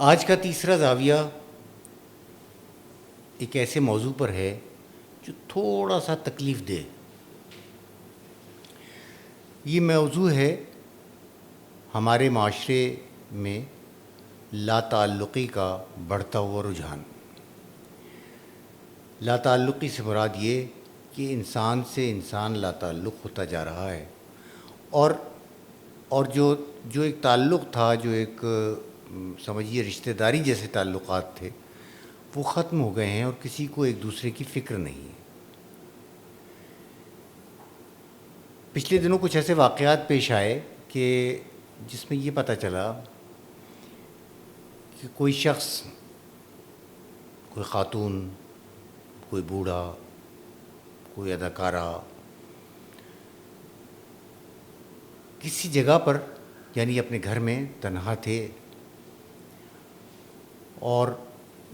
آج کا تیسرا زاویہ ایک ایسے موضوع پر ہے جو تھوڑا سا تکلیف دہ۔ یہ موضوع ہے ہمارے معاشرے میں لا تعلقی کا بڑھتا ہوا رجحان۔ لا تعلقی سے مراد یہ کہ انسان سے انسان لا تعلق ہوتا جا رہا ہے، اور جو ایک تعلق تھا، جو ایک سمجھیے رشتہ داری جیسے تعلقات تھے، وہ ختم ہو گئے ہیں اور کسی کو ایک دوسرے کی فکر نہیں ہے۔ پچھلے دنوں کچھ ایسے واقعات پیش آئے کہ جس میں یہ پتہ چلا کہ کوئی شخص، کوئی خاتون، کوئی بوڑھا، کوئی اداکارہ کسی جگہ پر یعنی اپنے گھر میں تنہا تھے، اور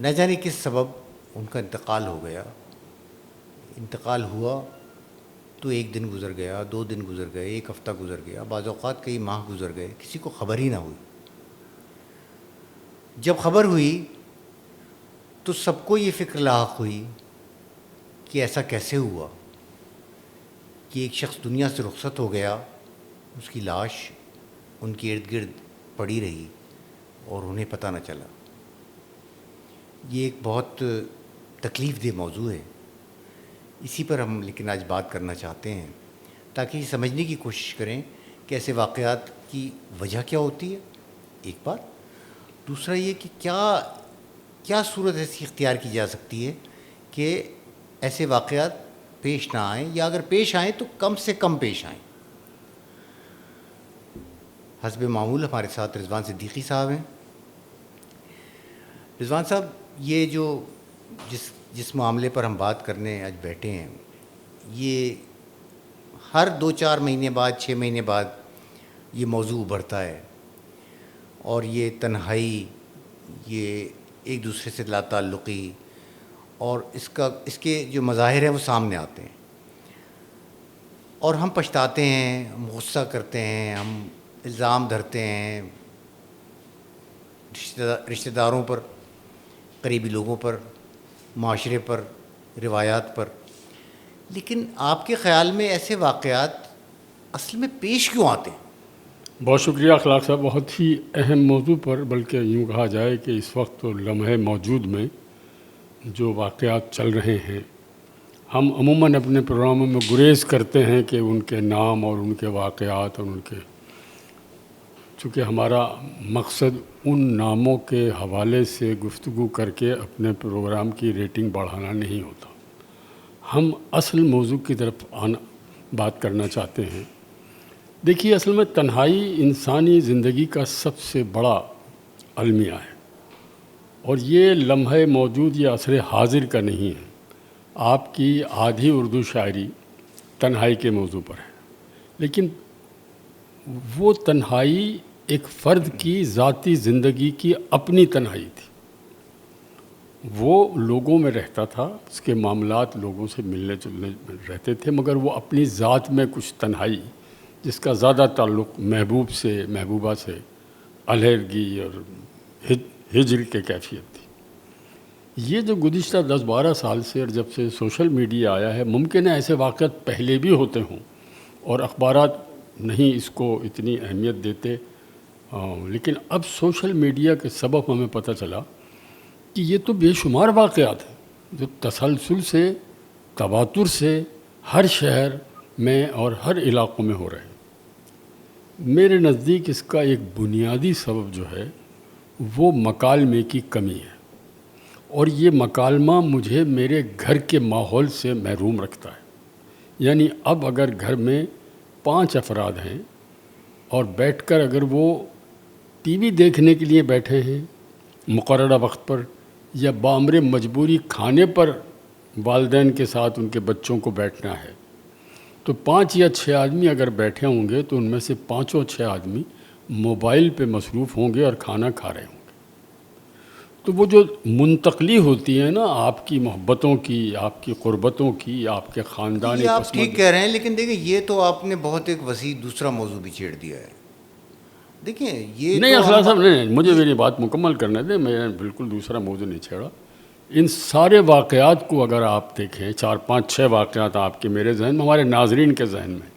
نہ جانے کس سبب ان کا انتقال ہو گیا۔ انتقال ہوا تو ایک دن گزر گیا، 2 دن گزر گئے، ایک ہفتہ گزر گیا، بعض اوقات کئی ماہ گزر گئے، کسی کو خبر ہی نہ ہوئی۔ جب خبر ہوئی تو سب کو یہ فکر لاحق ہوئی کہ ایسا کیسے ہوا کہ ایک شخص دنیا سے رخصت ہو گیا، اس کی لاش ان کے ارد گرد پڑی رہی اور انہیں پتہ نہ چلا۔ یہ ایک بہت تکلیف دہ موضوع ہے، اسی پر ہم لیکن آج بات کرنا چاہتے ہیں تاکہ یہ سمجھنے کی کوشش کریں کہ ایسے واقعات کی وجہ کیا ہوتی ہے، ایک بات۔ دوسرا یہ کہ کیا صورت ایسی اختیار کی جا سکتی ہے کہ ایسے واقعات پیش نہ آئیں، یا اگر پیش آئیں تو کم سے کم پیش آئیں۔ حسب معمول ہمارے ساتھ رضوان صدیقی صاحب ہیں۔ رضوان صاحب، یہ جس معاملے پر ہم بات کرنے آج بیٹھے ہیں، یہ ہر 2-4 مہینے بعد، 6 مہینے بعد یہ موضوع ابھرتا ہے، اور یہ تنہائی، یہ ایک دوسرے سے لا تعلقی، اور اس کے جو مظاہر ہیں وہ سامنے آتے ہیں، اور ہم پچھتاتے ہیں، ہم غصہ کرتے ہیں، ہم الزام دھرتے ہیں رشتہ داروں پر، قریبی لوگوں پر، معاشرے پر، روایات پر۔ لیکن آپ کے خیال میں ایسے واقعات اصل میں پیش کیوں آتے ہیں؟ بہت شکریہ اخلاق صاحب، بہت ہی اہم موضوع پر، بلکہ یوں کہا جائے کہ اس وقت لمحے موجود میں جو واقعات چل رہے ہیں، ہم عموماً اپنے پروگراموں میں گریز کرتے ہیں کہ ان کے نام اور ان کے واقعات اور چونکہ ہمارا مقصد ان ناموں کے حوالے سے گفتگو کر کے اپنے پروگرام کی ریٹنگ بڑھانا نہیں ہوتا، ہم اصل موضوع کی طرف بات کرنا چاہتے ہیں۔ دیکھیے، اصل میں تنہائی انسانی زندگی کا سب سے بڑا المیہ ہے، اور یہ لمحے موجود یا عصر حاضر کا نہیں ہے۔ آپ کی آدھی اردو شاعری تنہائی کے موضوع پر ہے، لیکن وہ تنہائی ایک فرد کی ذاتی زندگی کی اپنی تنہائی تھی۔ وہ لوگوں میں رہتا تھا، اس کے معاملات لوگوں سے ملنے جلنے رہتے تھے، مگر وہ اپنی ذات میں کچھ تنہائی، جس کا زیادہ تعلق محبوب سے، محبوبہ سے، علیحدگی اور ہجر کے کیفیت تھی۔ یہ جو گزشتہ 10-12 سال سے، اور جب سے سوشل میڈیا آیا ہے، ممکن ہے ایسے واقعات پہلے بھی ہوتے ہوں اور اخبارات نہیں اس کو اتنی اہمیت دیتے، لیکن اب سوشل میڈیا کے سبب ہمیں پتہ چلا کہ یہ تو بے شمار واقعات ہیں جو تسلسل سے، تواتر سے ہر شہر میں اور ہر علاقوں میں ہو رہے ہیں۔ میرے نزدیک اس کا ایک بنیادی سبب جو ہے وہ مکالمے کی کمی ہے، اور یہ مکالمہ مجھے میرے گھر کے ماحول سے محروم رکھتا ہے۔ یعنی اب اگر گھر میں 5 افراد ہیں اور بیٹھ کر اگر وہ ٹی وی دیکھنے کے لیے بیٹھے ہیں مقررہ وقت پر، یا بامر مجبوری کھانے پر والدین کے ساتھ ان کے بچوں کو بیٹھنا ہے، تو 5 یا 6 آدمی اگر بیٹھے ہوں گے تو ان میں سے 5 آدمی موبائل پہ مصروف ہوں گے اور کھانا کھا رہے ہوں گے۔ تو وہ جو منتقلی ہوتی ہے نا آپ کی محبتوں کی، آپ کی قربتوں کی، آپ کے خاندانی، یہ آپ ٹھیک کہہ رہے ہیں، لیکن دیکھیں، یہ تو آپ نے بہت ایک وسیع دوسرا موضوع بھی چھیڑ دیا ہے۔ دیکھیں یہ نہیں تو اخلاق صاحب نہیں، مجھے میری بات مکمل کرنے دیں، میں بالکل دوسرا موضوع نہیں چھیڑا. ان سارے واقعات کو اگر آپ دیکھیں، 4 5 6 واقعات آپ کے میرے ذہن میں، ہمارے ناظرین کے ذہن میں،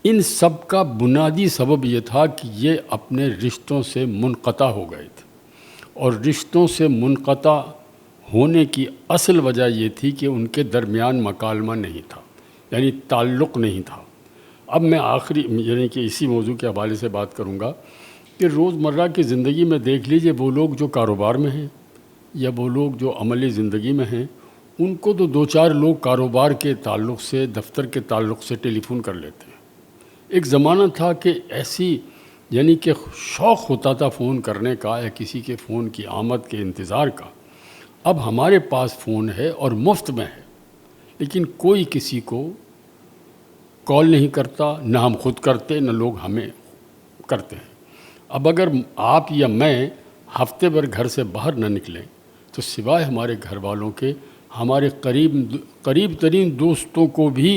ان سب کا بنیادی سبب یہ تھا کہ یہ اپنے رشتوں سے منقطع ہو گئے تھے. اور رشتوں سے منقطع ہونے کی اصل وجہ یہ تھی کہ ان کے درمیان مکالمہ نہیں تھا، یعنی تعلق نہیں تھا. اب میں آخری یعنی کہ اسی موضوع کے حوالے سے بات کروں گا کہ روزمرہ کی زندگی میں دیکھ لیجئے، وہ لوگ جو کاروبار میں ہیں یا وہ لوگ جو عملی زندگی میں ہیں، ان کو تو 2 4 لوگ کاروبار کے تعلق سے، دفتر کے تعلق سے ٹیلی فون کر لیتے ہیں. ایک زمانہ تھا کہ ایسی یعنی کہ شوق ہوتا تھا فون کرنے کا یا کسی کے فون کی آمد کے انتظار کا. اب ہمارے پاس فون ہے اور مفت میں ہے، لیکن کوئی کسی کو کال نہیں کرتا، نہ ہم خود کرتے، نہ لوگ ہمیں کرتے ہیں. اب اگر آپ یا میں ہفتے بھر گھر سے باہر نہ نکلیں تو سوائے ہمارے گھر والوں کے، ہمارے قریب ترین دوستوں کو بھی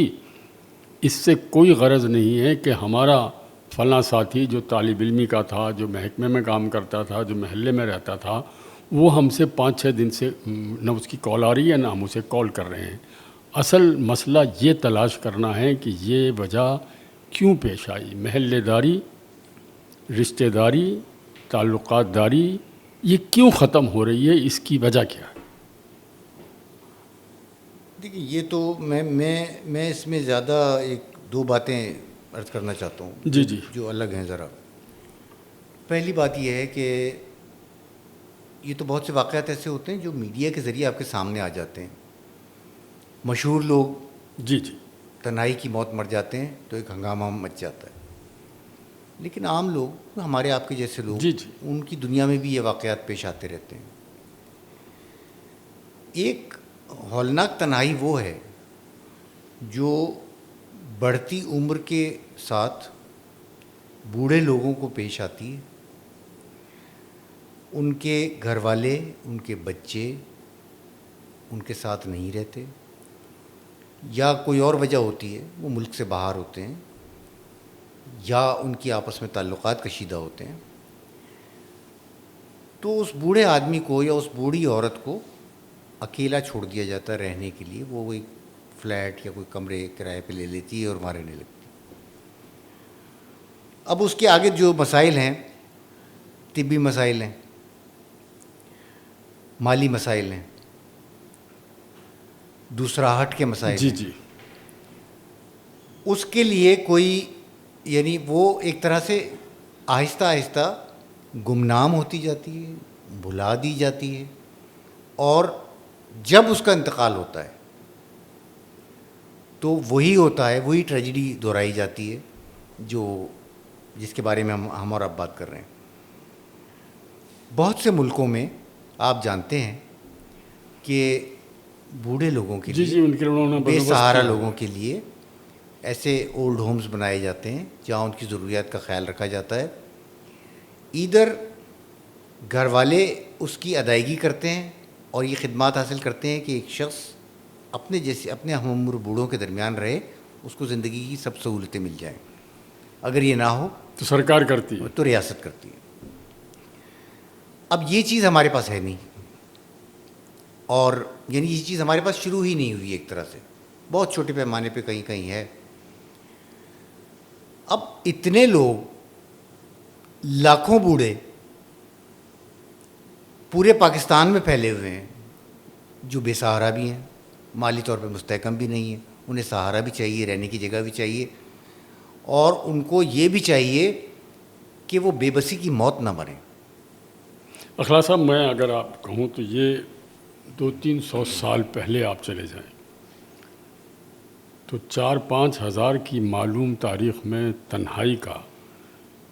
اس سے کوئی غرض نہیں ہے کہ ہمارا فلاں ساتھی جو طالب علمی کا تھا، جو محکمے میں کام کرتا تھا، جو محلے میں رہتا تھا، وہ ہم سے 5 6 دن سے نہ اس کی کال آ رہی ہے، نہ ہم اسے کال کر رہے ہیں. اصل مسئلہ یہ تلاش کرنا ہے کہ یہ وجہ کیوں پیش آئی. محلے داری، رشتہ داری، تعلقات داری یہ کیوں ختم ہو رہی ہے، اس کی وجہ کیا ہے؟ دیکھیے یہ تو میں اس میں زیادہ 1 2 باتیں عرض کرنا چاہتا ہوں جی جی جو الگ ہیں ذرا. پہلی بات یہ ہے کہ یہ تو بہت سے واقعات ایسے ہوتے ہیں جو میڈیا کے ذریعے آپ کے سامنے آ جاتے ہیں. مشہور لوگ جی جی تنہائی کی موت مر جاتے ہیں تو ایک ہنگامہ مچ جاتا ہے، لیکن عام لوگ، ہمارے آپ کے جیسے لوگ، جی جی ان کی دنیا میں بھی یہ واقعات پیش آتے رہتے ہیں. ایک ہولناک تنہائی وہ ہے جو بڑھتی عمر کے ساتھ بوڑھے لوگوں کو پیش آتی ہے. ان کے گھر والے، ان کے بچے ان کے ساتھ نہیں رہتے، یا کوئی اور وجہ ہوتی ہے، وہ ملک سے باہر ہوتے ہیں، یا ان کی آپس میں تعلقات کشیدہ ہوتے ہیں. تو اس بوڑھے آدمی کو یا اس بوڑھی عورت کو اکیلا چھوڑ دیا جاتا ہے رہنے کے لیے. وہ ایک فلیٹ یا کوئی کمرے کرائے پہ لے لیتی ہے اور وہاں رہنے لگتی ہے. اب اس کے آگے جو مسائل ہیں، طبی مسائل ہیں، مالی مسائل ہیں، دوسراہٹ کے مسائل جی ہیں. جی اس کے لیے کوئی، یعنی وہ ایک طرح سے آہستہ آہستہ گمنام ہوتی جاتی ہے، بھلا دی جاتی ہے. اور جب اس کا انتقال ہوتا ہے تو وہی ہوتا ہے، وہی ٹریجڈی دہرائی جاتی ہے جس کے بارے میں ہم اور آپ بات کر رہے ہیں. بہت سے ملکوں میں آپ جانتے ہیں کہ بوڑھے لوگوں کے جی جی لیے، ان کے انہوں نے بے بندوبست سہارا کیا ہے. لوگوں کے لیے ایسے اولڈ ہومز بنائے جاتے ہیں جہاں ان کی ضروریات کا خیال رکھا جاتا ہے. ادھر گھر والے اس کی ادائیگی کرتے ہیں اور یہ خدمات حاصل کرتے ہیں کہ ایک شخص اپنے ہم عمر بوڑھوں کے درمیان رہے، اس کو زندگی کی سب سہولتیں مل جائیں. اگر یہ نہ ہو تو سرکار کرتی ہے. تو ریاست کرتی ہے. اب یہ چیز ہمارے پاس ہے نہیں، اور یعنی یہ چیز ہمارے پاس شروع ہی نہیں ہوئی. ایک طرح سے بہت چھوٹے پیمانے پہ کہیں کہیں ہے. اب اتنے لوگ، لاکھوں بوڑھے پورے پاکستان میں پھیلے ہوئے ہیں جو بے سہارا بھی ہیں، مالی طور پہ مستحکم بھی نہیں ہیں. انہیں سہارا بھی چاہیے، رہنے کی جگہ بھی چاہیے، اور ان کو یہ بھی چاہیے کہ وہ بے بسی کی موت نہ مریں. اخلاق صاحب میں اگر آپ کہوں تو یہ 200-300 سال پہلے آپ چلے جائیں تو 4-5 ہزار کی معلوم تاریخ میں تنہائی کا،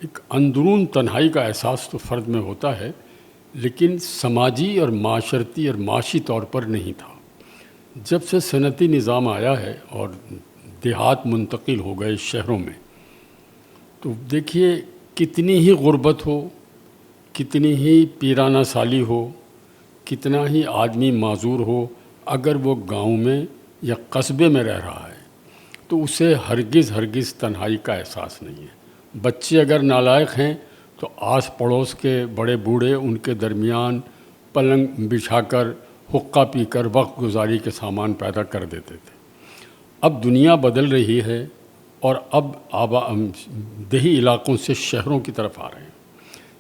ایک اندرون تنہائی کا احساس تو فرد میں ہوتا ہے، لیکن سماجی اور معاشرتی اور معاشی طور پر نہیں تھا. جب سے صنعتی نظام آیا ہے اور دیہات منتقل ہو گئے شہروں میں، تو دیکھیے کتنی ہی غربت ہو، کتنی ہی پیرانہ سالی ہو، کتنا ہی آدمی معذور ہو، اگر وہ گاؤں میں یا قصبے میں رہ رہا ہے تو اسے ہرگز تنہائی کا احساس نہیں ہے. بچے اگر نالائق ہیں تو آس پڑوس کے بڑے بوڑھے ان کے درمیان پلنگ بچھا کر حقہ پی کر وقت گزاری کے سامان پیدا کر دیتے تھے۔ اب دنیا بدل رہی ہے اور اب دیہی علاقوں سے شہروں کی طرف آ رہے ہیں۔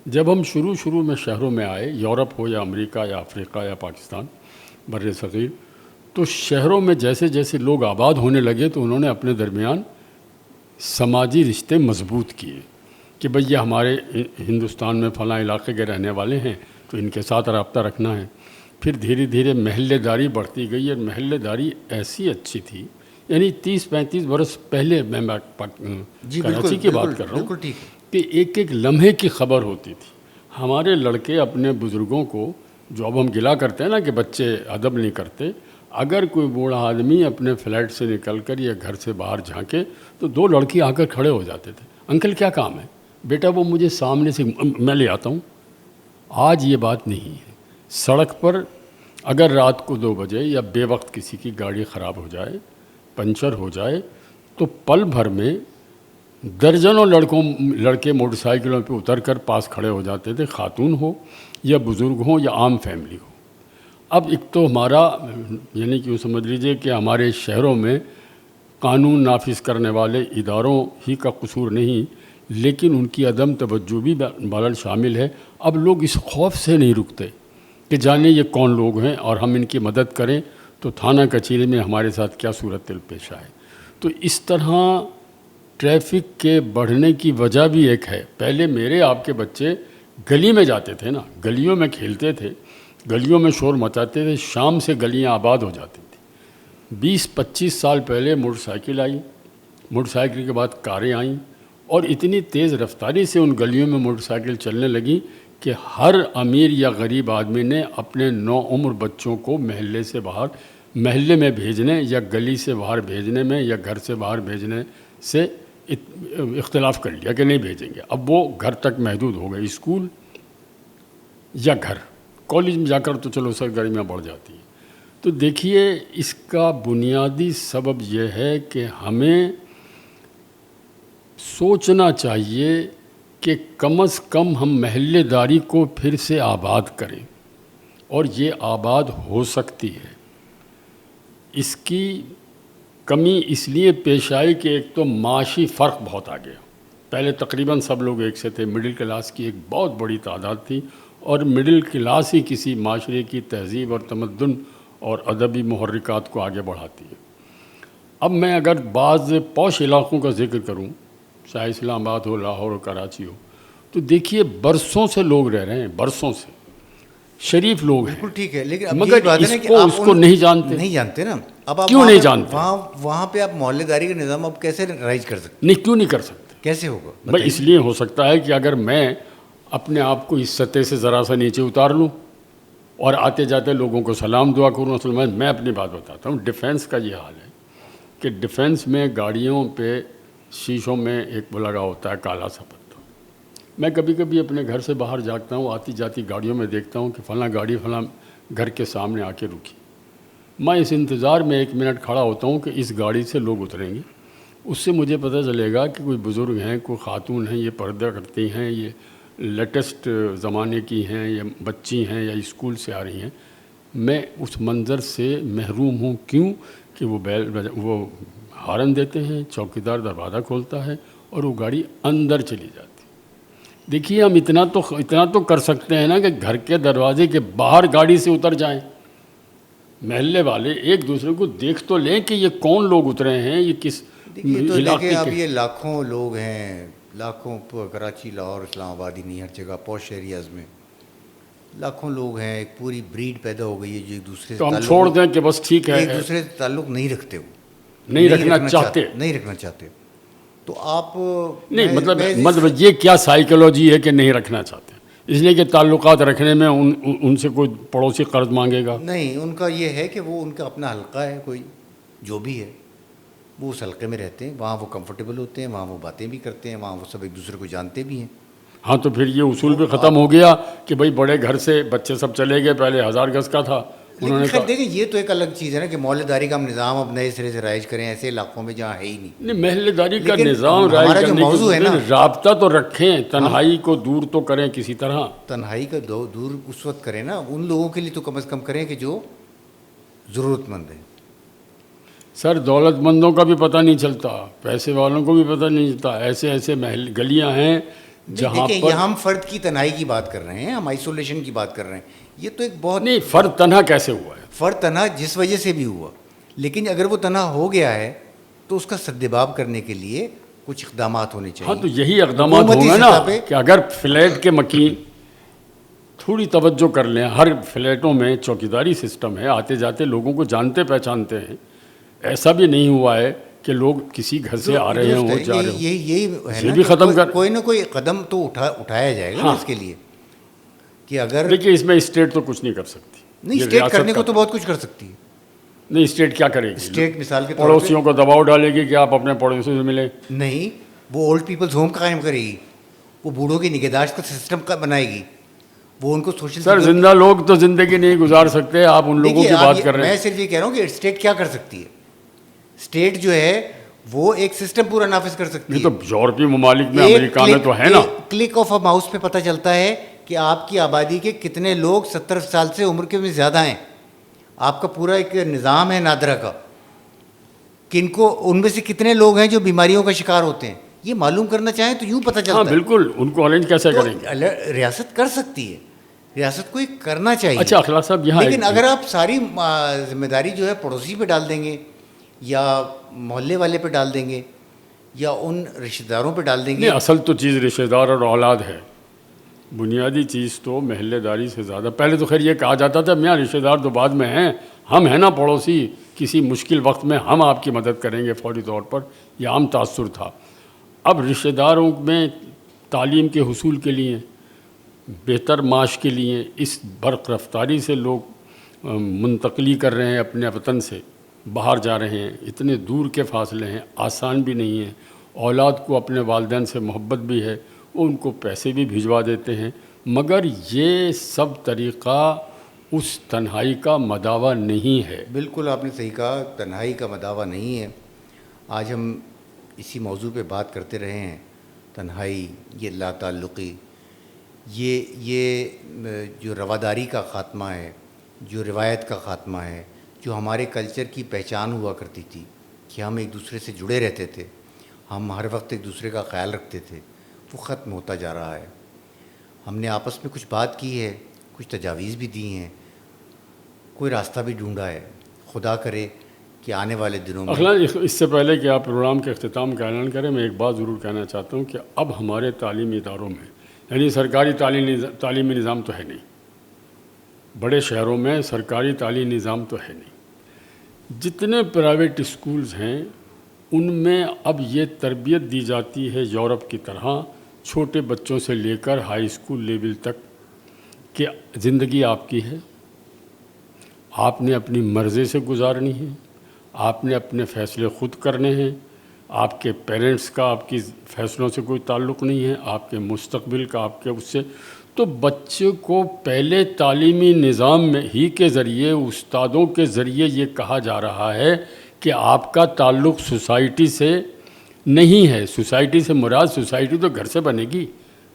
جب ہم شروع میں شہروں میں آئے، یورپ ہو یا امریکہ یا افریقہ یا پاکستان بر صغیر، تو شہروں میں جیسے جیسے لوگ آباد ہونے لگے تو انہوں نے اپنے درمیان سماجی رشتے مضبوط کیے کہ بھئی یہ ہمارے ہندوستان میں فلاں علاقے کے رہنے والے ہیں تو ان کے ساتھ رابطہ رکھنا ہے۔ پھر دھیرے دھیرے محلے داری بڑھتی گئی، اور محلے داری ایسی اچھی تھی، یعنی 30-35 برس پہلے میں کراچی کی بات کر رہا ہوں بالکل ٹھیک ہے کہ ایک ایک لمحے کی خبر ہوتی تھی۔ ہمارے لڑکے اپنے بزرگوں کو، جو اب ہم گلا کرتے ہیں نا کہ بچے ادب نہیں کرتے، اگر کوئی بوڑھا آدمی اپنے فلیٹ سے نکل کر یا گھر سے باہر جھانکے تو 2 لڑکی آ کر کھڑے ہو جاتے تھے، انکل کیا کام ہے؟ بیٹا وہ مجھے سامنے سے میں لے آتا ہوں۔ آج یہ بات نہیں ہے۔ سڑک پر اگر رات کو 2 بجے یا بے وقت کسی کی گاڑی خراب ہو جائے، پنچر ہو جائے، تو پل بھر میں درجنوں لڑکے موٹر سائیکلوں پہ اتر کر پاس کھڑے ہو جاتے تھے، خاتون ہو یا بزرگ ہوں یا عام فیملی ہو۔ اب ایک تو ہمارا یعنی کہ سمجھ لیجئے کہ ہمارے شہروں میں قانون نافذ کرنے والے اداروں ہی کا قصور نہیں، لیکن ان کی عدم توجہ بھی بہرحال شامل ہے۔ اب لوگ اس خوف سے نہیں رکتے کہ جانے یہ کون لوگ ہیں اور ہم ان کی مدد کریں تو تھانہ کچہری میں ہمارے ساتھ کیا صورت پیش آئے۔ تو اس طرح ٹریفک کے بڑھنے کی وجہ بھی ایک ہے۔ پہلے میرے آپ کے بچے گلی میں جاتے تھے نا، گلیوں میں کھیلتے تھے، گلیوں میں شور مچاتے تھے، شام سے گلیاں آباد ہو جاتی تھیں۔ 20-25 سال پہلے موٹر سائیکل آئی، موٹر سائیکل کے بعد کاریں آئیں، اور اتنی تیز رفتاری سے ان گلیوں میں موٹر سائیکل چلنے لگی کہ ہر امیر یا غریب آدمی نے اپنے نوعمر بچوں کو محلے سے باہر، محلے میں بھیجنے یا گلی سے باہر بھیجنے میں یا گھر سے باہر بھیجنے سے اختلاف کر لیا کہ نہیں بھیجیں گے۔ اب وہ گھر تک محدود ہو گئے، اسکول یا گھر۔ کالج میں جا کر تو چلو سرگرمیاں بڑھ جاتی ہیں۔ تو دیکھیے اس کا بنیادی سبب یہ ہے کہ ہمیں سوچنا چاہیے کہ کم از کم ہم محلے داری کو پھر سے آباد کریں، اور یہ آباد ہو سکتی ہے۔ اس کی کمی اس لیے پیش آئی کہ ایک تو معاشی فرق بہت آ گیا۔ پہلے تقریباً سب لوگ ایک سے تھے، مڈل کلاس کی ایک بہت بڑی تعداد تھی، اور مڈل کلاس ہی کسی معاشرے کی تہذیب اور تمدن اور ادبی محرکات کو آگے بڑھاتی ہے۔ اب میں اگر بعض پوش علاقوں کا ذکر کروں، چاہے اسلام آباد ہو، لاہور ہو، کراچی ہو، تو دیکھیے برسوں سے لوگ رہ رہے ہیں، برسوں سے شریف لوگ ہیں، بالکل ٹھیک ہے، لیکن اب مگر یہ بات ہے نا کہ اس کو نہیں جانتے نا۔ اب آپ کیوں نہیں جانتے؟ وہاں پہ آپ محلے داری کا نظام اب کیسے رائج کر سکتے؟ نہیں، کیوں نہیں کر سکتے؟ کیسے ہوگا بھائی اس لیے ہو سکتا ہے کہ اگر میں اپنے آپ کو اس سطح سے ذرا سا نیچے اتار لوں اور آتے جاتے لوگوں کو سلام دعا کروں۔ اصل میں اپنی بات بتاتا ہوں، ڈیفنس کا یہ حال ہے کہ ڈیفنس میں گاڑیوں پہ شیشوں میں ایک لگا ہوتا ہے کالا سا پتھر۔ میں کبھی کبھی اپنے گھر سے باہر جاتا ہوں، آتی جاتی گاڑیوں میں دیکھتا ہوں کہ فلاں گاڑی فلاں گھر کے سامنے آ کے رکی۔ میں اس انتظار میں 1 منٹ کھڑا ہوتا ہوں کہ اس گاڑی سے لوگ اتریں گے، اس سے مجھے پتہ چلے گا کہ کوئی بزرگ ہیں، کوئی خاتون ہیں، یہ پردہ کرتی ہیں، یہ لیٹسٹ زمانے کی ہیں، یا بچی ہیں، یا اسکول سے آ رہی ہیں۔ میں اس منظر سے محروم ہوں۔ کیوں؟ کہ وہ ہارن دیتے ہیں، چوکیدار دروازہ کھولتا ہے اور وہ گاڑی اندر چلی جاتی۔ دیکھیے ہم اتنا تو کر سکتے ہیں نا کہ گھر کے دروازے کے باہر گاڑی سے اتر جائیں، محلے والے ایک دوسرے کو دیکھ تو لیں کہ یہ کون لوگ اترے ہیں، یہ کس علاقے دیکھیں اب کے۔ یہ لاکھوں لوگ ہیں، لاکھوں، کراچی، لاہور، اسلام آباد ہی نہیں، ہر جگہ پوش ایریاز میں لاکھوں لوگ ہیں، ایک پوری بریڈ پیدا ہو گئی ہے جو ایک دوسرے سے تو ہم چھوڑ دیں کہ بس ٹھیک ہے، ایک دوسرے سے تعلق نہیں رکھتے، وہ نہیں رکھنا چاہتے۔ تو آپ نہیں مطلب یہ کیا سائیکالوجی ہے کہ نہیں رکھنا چاہتے؟ اس لیے کہ تعلقات رکھنے میں ان سے کوئی پڑوسی قرض مانگے گا؟ نہیں، ان کا یہ ہے کہ وہ ان کا اپنا حلقہ ہے، کوئی جو بھی ہے وہ اس حلقے میں رہتے ہیں، وہاں وہ کمفرٹیبل ہوتے ہیں، وہاں وہ باتیں بھی کرتے ہیں، وہاں وہ سب ایک دوسرے کو جانتے بھی ہیں۔ ہاں تو پھر یہ اصول بھی ختم ہو گیا کہ بھائی بڑے گھر سے بچے سب چلے گئے، پہلے 1000 گز کا تھا انہوں لیکن نے خیر کہا دیکھیں یہ تو ایک الگ چیز ہے نا کہ محلے داری کا ہم نظام اب نئے سرے سے رائج کریں ایسے علاقوں میں جہاں ہے ہی نہیں. نہیں، محلے داری کا لیکن نظام ہمارا رائج جو کرنے موضوع ہے کے نا، رابطہ تو رکھیں، تنہائی کو دور تو کریں کسی طرح. تنہائی کا دور اس وقت کریں نا ان لوگوں کے لیے تو کم از کم کریں کہ جو ضرورت مند ہیں. سر دولت مندوں کا بھی پتہ نہیں چلتا، پیسے والوں کو بھی پتہ نہیں چلتا. ایسے ایسے گلیاں ہیں جہاں دیکھیں پر یہ ہم فرد کی تنہائی کی بات کر رہے ہیں، ہم آئسولیشن کی بات کر رہے ہیں. یہ تو ایک بہت نہیں، فرد تنہا کیسے ہوا ہے؟ فرد تنہا جس وجہ سے بھی ہوا، لیکن اگر وہ تنہا ہو گیا ہے تو اس کا سدباب کرنے کے لیے کچھ اقدامات ہونے چاہیے. ہاں تو یہی اقدامات حکومتی ہوں گے نا سطح پہ کہ اگر فلیٹ کے مکین تھوڑی توجہ کر لیں. ہر فلیٹوں میں چوکیداری سسٹم ہے، آتے جاتے لوگوں کو جانتے پہچانتے ہیں. ایسا بھی نہیں ہوا ہے کہ لوگ کسی گھر سے آ رہے ہوں جا رہے ہوں. یہی ہے یہ نا بھی کہ ختم کر. کوئی نہ کوئی قدم تو اٹھایا جائے گا نا اس کے لیے کہ اگر دیکھیے اس میں اسٹیٹ تو کچھ نہیں کر سکتی. نہیں یہ اسٹیٹ ریاست کرنے کو کا تو بہت کچھ کر سکتی ہے. نہیں، اسٹیٹ کیا کرے گی؟ اسٹیٹ مثال کے طور پڑوسیوں کو دباؤ ڈالے گی کہ آپ اپنے پڑوسیوں سے ملیں. نہیں، وہ اولڈ پیپلز ہوم قائم کرے گی، وہ بوڑھوں کی نگہداشت کا سسٹم بنائے گی، وہ ان کو سوشل. سر زندہ لوگ تو زندگی نہیں گزار سکتے، آپ ان لوگوں کی بات کر رہے ہیں. میں صرف یہ کہہ رہا ہوں کہ اسٹیٹ کیا کر سکتی ہے. اسٹیٹ جو ہے وہ ایک سسٹم پورا نافذ کر سکتی ہے. یہ تو یورپی ممالک میں، امریکہ میں تو ہے نا. کلک آف اے ماؤس پہ پتہ چلتا ہے کہ آپ کی آبادی کے کتنے لوگ 70 سال سے عمر کے میں زیادہ ہیں. آپ کا پورا ایک نظام ہے نادرہ کا، کن کو ان میں سے کتنے لوگ ہیں جو بیماریوں کا شکار ہوتے ہیں. یہ معلوم کرنا چاہیں تو یوں پتہ چلتا ہاں ہے. بالکل، ان کو ارینج کیسے کریں گے؟ ریاست کر سکتی ہے، ریاست کو یہ کرنا چاہیے. اچھا اخلاق صاحب، یہاں لیکن اگر آپ ساری ذمہ داری جو ہے پڑوسی پہ ڈال دیں گے یا محلے والے پہ ڈال دیں گے یا ان رشتہ داروں پہ ڈال دیں گے. نہیں، اصل تو چیز رشتہ دار اور اولاد ہے. بنیادی چیز تو محلے داری سے زیادہ. پہلے تو خیر یہ کہا جاتا تھا میاں رشتہ دار تو بعد میں ہیں، ہم ہیں نا پڑوسی، کسی مشکل وقت میں ہم آپ کی مدد کریں گے فوری طور پر. یہ عام تاثر تھا. اب رشتہ داروں میں تعلیم کے حصول کے لیے، بہتر معاش کے لیے اس برق رفتاری سے لوگ منتقلی کر رہے ہیں اپنے وطن سے، باہر جا رہے ہیں. اتنے دور کے فاصلے ہیں، آسان بھی نہیں ہیں. اولاد کو اپنے والدین سے محبت بھی ہے، وہ ان کو پیسے بھی بھجوا دیتے ہیں. مگر یہ سب طریقہ اس تنہائی کا مداوع نہیں ہے. بالکل آپ نے صحیح کہا، تنہائی کا مداوع نہیں ہے. آج ہم اسی موضوع پہ بات کرتے رہے ہیں. تنہائی، یہ لا تعلقی، یہ جو رواداری کا خاتمہ ہے، جو روایت کا خاتمہ ہے، جو ہمارے کلچر کی پہچان ہوا کرتی تھی کہ ہم ایک دوسرے سے جڑے رہتے تھے، ہم ہر وقت ایک دوسرے کا خیال رکھتے تھے، وہ ختم ہوتا جا رہا ہے. ہم نے آپس میں کچھ بات کی ہے، کچھ تجاویز بھی دی ہیں، کوئی راستہ بھی ڈھونڈا ہے. خدا کرے کہ آنے والے دنوں میں. اخلاق، اس سے پہلے کہ آپ پروگرام کے اختتام کا اعلان کریں، میں ایک بات ضرور کہنا چاہتا ہوں کہ اب ہمارے تعلیمی اداروں میں، یعنی سرکاری تعلیمی نظام تو ہے نہیں، بڑے شہروں میں سرکاری تعلیمی نظام تو ہے نہیں. جتنے پرائیویٹ اسکولز ہیں ان میں اب یہ تربیت دی جاتی ہے یورپ کی طرح، چھوٹے بچوں سے لے کر ہائی اسکول لیول تک، کہ زندگی آپ کی ہے، آپ نے اپنی مرضی سے گزارنی ہے، آپ نے اپنے فیصلے خود کرنے ہیں. آپ کے پیرنٹس کا آپ کی فیصلوں سے کوئی تعلق نہیں ہے، آپ کے مستقبل کا آپ کے اس سے. تو بچے کو پہلے تعلیمی نظام میں ہی کے ذریعے، استادوں کے ذریعے یہ کہا جا رہا ہے کہ آپ کا تعلق سوسائٹی سے نہیں ہے. سوسائٹی سے مراد، سوسائٹی تو گھر سے بنے گی،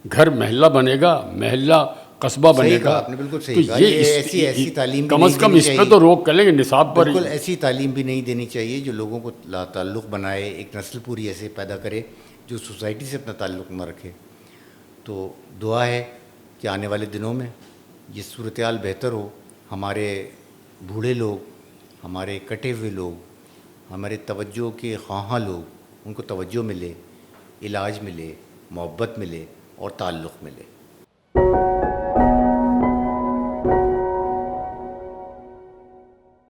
گھر محلہ بنے گا، محلہ قصبہ بنے گا. آپ نے بالکل صحیح کہا. یہ ایسی تعلیم کم از کم اس پہ تو روک کر لیں گے نصاب پر. بالکل ایسی تعلیم بھی نہیں دینی چاہیے جو لوگوں کو لا تعلق بنائے، ایک نسل پوری ایسے پیدا کرے جو سوسائٹی سے اپنا تعلق نہ رکھے. تو دعا ہے کہ آنے والے دنوں میں یہ صورتحال بہتر ہو. ہمارے بوڑھے لوگ، ہمارے کٹے ہوئے لوگ، ہمارے توجہ کے خواہاں لوگ، ان کو توجہ ملے، علاج ملے، محبت ملے اور تعلق ملے.